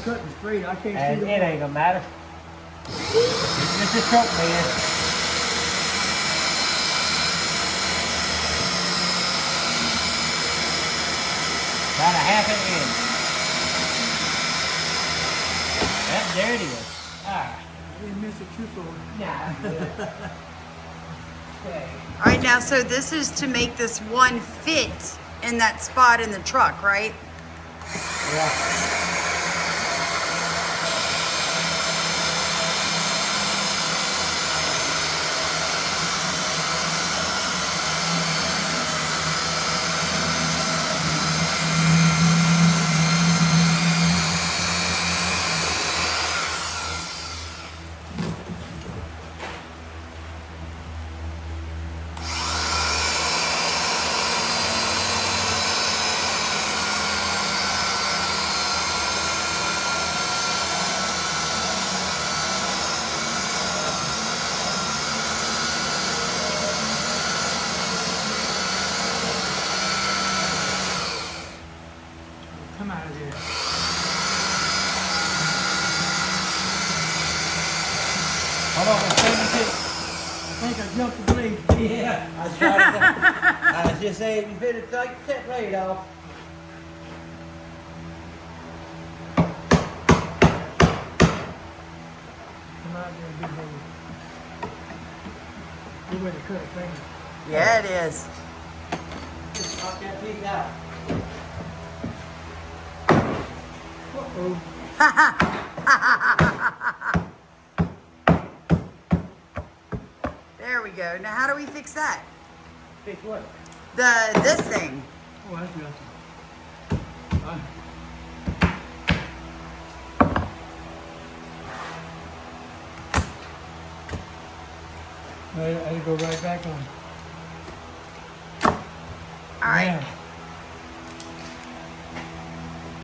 cutting straight. I can't And see the it ain't gonna matter. It's just a truck bed. About a half an inch. Yep, there it is. Alright. I didn't miss a triple. Nah. Okay. All right, now, so this is to make this one fit in that spot in the truck, right? Yeah. Come out of here. Hold on, let's change it. I think I jumped the blade. Yeah, I was trying to say, I was just saying, you better take that blade off. Come out there and big baby. Good way to cut a finger. Yeah, it is. Just knock that piece out. Uh-oh. There we go. Now, how do we fix that? Fix what? This thing. Oh, that's good. I go right back on. All right. Man.